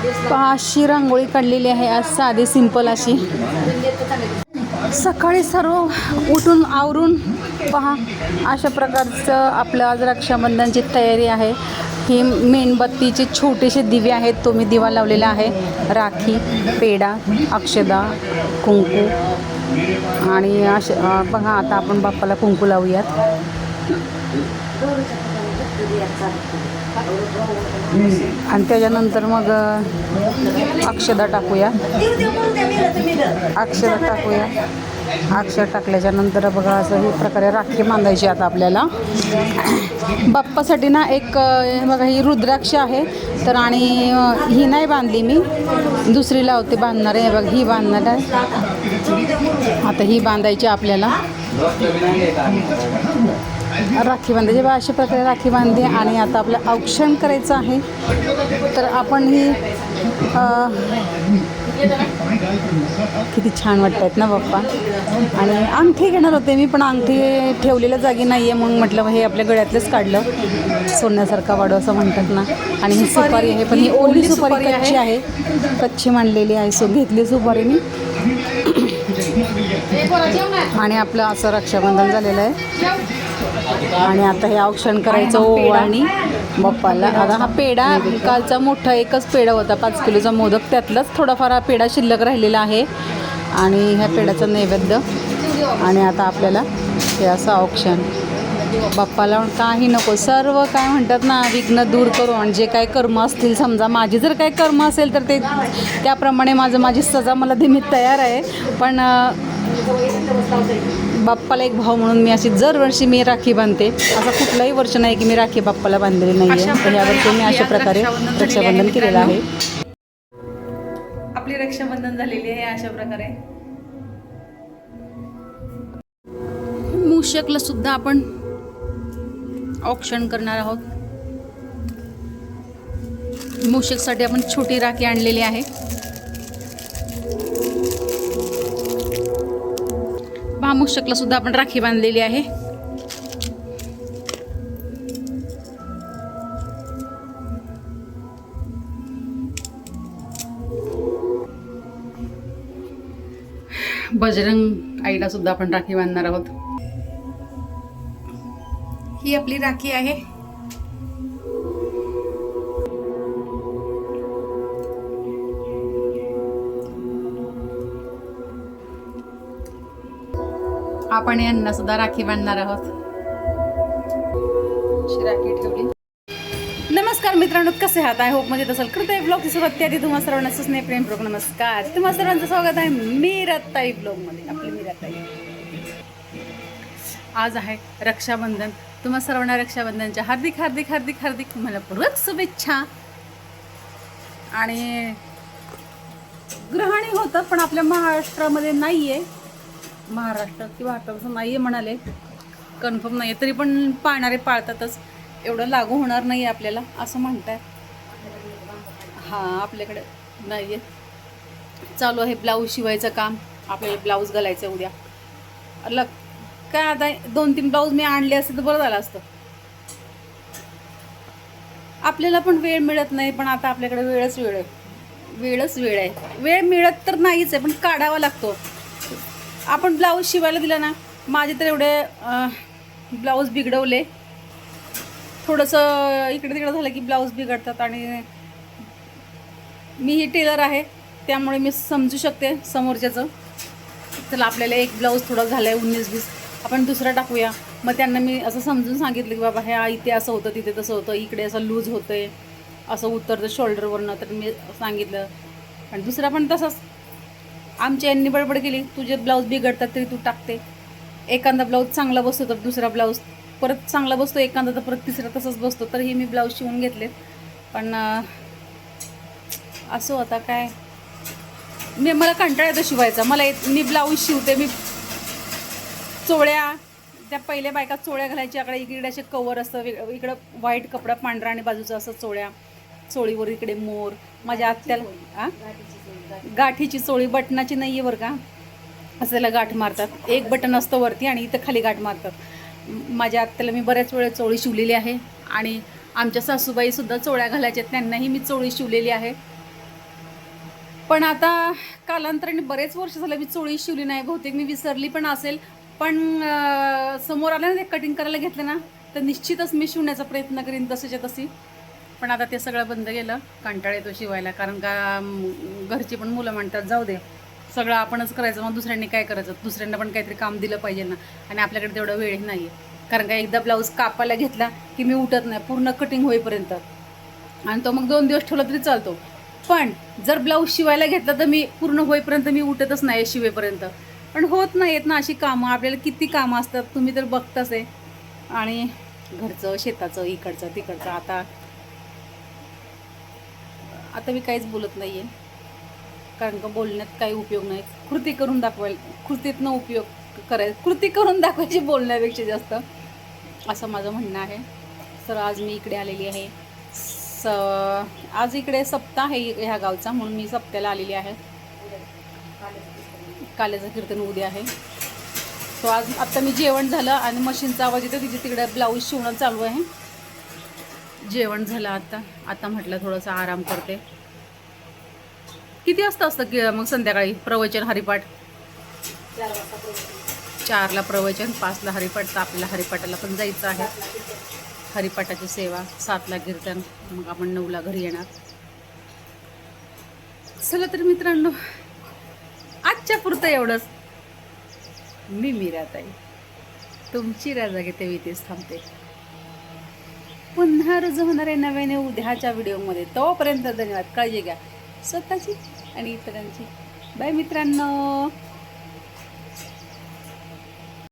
पहा अशी रांगोळी काढलेली आहे आज साधी सिंपल अशी. सकाळी सर्व उठून आवरून पहा अशा प्रकारचं आपलं आज रक्षाबंधनची तयारी आहे. ही मेणबत्तीचे छोटेसे दिवे आहेत, तो मी दिवा लावलेला आहे. राखी, पेढा, अक्षदा, कुंकू आणि असे बघा. आता आपण बाप्पाला कुंकू लावूयात. आणि त्याच्यानंतर मग अक्षदा टाकूया. अक्षर टाकल्याच्या नंतर बघा असं हे प्रकारे राखी बांधायची. आता आपल्याला बाप्पासाठी ना एक बघा ही रुद्राक्ष आहे तर, आणि ही नाही बांधली मी, दुसरी लावते बांधणार आहे. बघा ही बांधणार आहे. आता ही बांधायची आपल्याला राखी बांधायची. बघा अशा प्रकारे राखी बांधली. आणि आता आपलं औक्षण करायचं आहे. तर आपण ही किती छान वाटत आहेत ना बाप्पा. आणि अंगठी घेणार होते मी, पण अंगठी ठेवलेल्या जागी नाही आहे, म्हणून म्हटलं हे आपल्या गळ्यातलंच काढलं. सोन्यासारखा वाढू असं म्हणतात ना. आणि ही सुपारी आहे, पण ही ओली सुपारी कच्ची आहे, कच्ची मांडलेली आहे. घेतली सुपारी मी. आणि आपलं असं रक्षाबंधन झालेलं आहे. आणि आता हे औक्षण करायचं ओवाळणी बाप्पाला. आता हा पेढा कालचा मोठा एकच पेढा होता 5 किलोचा मोदक, त्यातलाच थोडाफार हा पेढा शिल्लक राहिलेला आहे. आणि ह्या पेढ्याचं नैवेद्य. आणि आता आपल्याला हे असं औक्षण बाप्पाला काही नको, सर्व काय म्हणतात ना विघ्न दूर करू. आणि जे काय कर्म असतील, समजा माझी जर काही कर्म असेल तर ते त्याप्रमाणे माझी सजा मला दे, मी तयार आहे. पण बाप्पाला एक भाव म्हणून मी अशी दरवर्षी मी राखी बांधते. असं कुठलंही वर्ष नाही की मी राखी बाप्पाला बांधलेली नाही आहे. तर यावर्षी मी अशा प्रकारे रक्षाबंधन केलेलं आहे. आपली रक्षाबंधन झालेली आहे अशा प्रकारे. मूषकला सुद्धा आपण औक्षण करणार आहोत. मूषकसाठी आपण छोटी राखी आणलेली आहे. मूषकला सुद्धा आपण राखी बांधलेली आहे. बजरंग आईला सुद्धा आपण राखी बांधणार आहोत. ही आपली राखी आहे. आपण यांना सुद्धा राखी बांधणार आहोत. राखी ठेवली. नमस्कार मित्रांनो, कसे आहात? आय होप मध्ये असेल. कृतय ब्लॉगची सुरुवात त्याआधी तुम्हा सर्वांना स्नेह प्रेम पूर्वक नमस्कार. तुम्हा सर्वांचं स्वागत आहे मीराताई ब्लॉग मध्ये. आपली मीराताई. आज आहे रक्षाबंधन. तुम्हा सर्वांना रक्षाबंधनच्या हार्दिक हार्दिक हार्दिक हार्दिक मनपूर्वक शुभेच्छा. आणि ग्रहणी होतं पण आपल्या महाराष्ट्रामध्ये नाहीये. महाराष्ट्र किंवा भारतापासून नाही आहे म्हणाले, कन्फर्म नाही आहे. तरी पण पाळणारे पाळतातच, एवढं लागू होणार नाही आहे आपल्याला असं म्हणतात. हां, आपल्याकडे नाही आहे. चालू आहे ब्लाऊज शिवायचं काम. आपल्याला ब्लाऊज घालायचं उद्या. काय आता 2-3 ब्लाऊज मी आणले असते तर बरं झालं असतं. आपल्याला पण वेळ मिळत नाही, पण आता आपल्याकडे वेळच वेळ आहे. वेळ मिळत तर नाहीच आहे, पण काढावा लागतो. आपण ब्लाऊज शिवायला दिला ना, माझे तर एवढे ब्लाऊज बिघडवले. थोडंसं इकडे तिकडं झालं की ब्लाऊज बिघडतात. आणि मी ही टेलर आहे त्यामुळे मी समजू शकते समोरच्याचं. चला आपल्याला एक ब्लाऊज थोडं झालं आहे 19-20, आपण दुसरा टाकूया. मग त्यांना मी असं समजून सांगितलं की बाबा ह्या इथे असं होतं, तिथे तसं होतं, इकडे असं लूज होतं आहे, असं उतरतं शोल्डरवरनं. तर मी सांगितलं. आणि दुसरा पण तसंच आमच्या यांनी बडबड केली, तुझे ब्लाऊज बिघडतात तरी तू टाकते. एखादा ब्लाऊज चांगला बसतो तर दुसरा ब्लाऊज परत चांगला बसतो, एखादा तर परत तिसरा तसंच बसतो. तर हे मी ब्लाऊज शिवून घेतले. पण असं होता काय, मला कंटाळा येतो शिवायचा. मी ब्लाऊज शिवते. मी चोळ्या, त्या पहिल्या बायका चोळ्या घालायच्या. इकडे असे कवर असतं, इकडं व्हाईट कपडा पांढरा आणि बाजूचं असं चोळ्या, चोळीवर इकडे मोर. माझ्या आत्याला गाठीची चोळी, बटनाची नाही आहे बरं का, असल्याला गाठ मारतात. एक बटन असतं वरती आणि इथं खाली गाठ मारतात. माझ्या आत्याला मी बऱ्याच वेळा चोळी शिवलेली आहे. आणि आमच्या सासूबाईसुद्धा चोळ्या घालायच्या, त्यांनाही मी चोळी शिवलेली आहे. पण आता कालांतराने बरेच वर्ष झालं मी चोळी शिवली नाही, बहुतेक मी विसरली पण असेल. पण समोर आलं ना ते कटिंग करायला घेतलं ना, तर निश्चितच मी शिवण्याचा प्रयत्न करीन तसेच्या तशी. पण आता ते सगळं बंद केलं, कंटाळा येतो शिवायला. कारण का घरची पण मुलं म्हणतात जाऊ दे सगळं आपणच करायचं, मग दुसऱ्यांनी काय करायचं, दुसऱ्यांना पण काहीतरी काम दिलं पाहिजे ना. आणि आपल्याकडे तेवढा वेळही नाही आहे. कारण का एकदा ब्लाऊज कापायला घेतला की मी उठत नाही पूर्ण कटिंग होईपर्यंत, आणि तो मग 2 दिवस ठेवला तरी चालतो. पण जर ब्लाऊज शिवायला घेतला तर मी पूर्ण होईपर्यंत मी उठतच नाही शिवेपर्यंत. पण होत नाहीत ना अशी कामं, आपल्याला किती कामं असतात तुम्ही तर बघताच आहे. आणि घरचं, शेताचं, इकडचं तिकडचं. आता मी काहीच बोलत नाही आहे, कारण का बोलण्यात काही उपयोग नाही. कृती करून कृतीतनं उपयोग कृती करून दाखवायची बोलण्यापेक्षा जास्त, असं माझं म्हणणं आहे. तर आज मी इकडे आलेली आहे. आज इकडे सप्ताह आहे ह्या गावचा, म्हणून मी सप्त्याला आलेली आहे. काल्याचं कीर्तन उद्या आहे. तो आज आत्ता मी जेवण झालं आणि मशीनचा आवाज येतो, तिथे तिकडे ब्लाऊज शिवणं चालू आहे. जेवण झालं आता म्हटलं थोडंसं आराम करते. किती वाजता असतं की मग संध्याकाळी प्रवचन हरिपाठ? 4ला प्रवचन, 5ला हरिपाठ. तर आपल्याला हरिपाठाला पण जायचं आहे. हरिपाठाची सेवा, 7ला कीर्तन, मग आपण 9ला घरी येणार. चला तर मित्रांनो, आजच्या पुरतं एवढंच. मी मीराताई, तुमची राजा घेते इथेच थांबते. पुन्हा रुजू होणार आहे नव्याने उद्याच्या व्हिडिओमध्ये. तोपर्यंत धन्यवाद. काळजी घ्या स्वतःची आणि इतरांची. बाय मित्रांनो.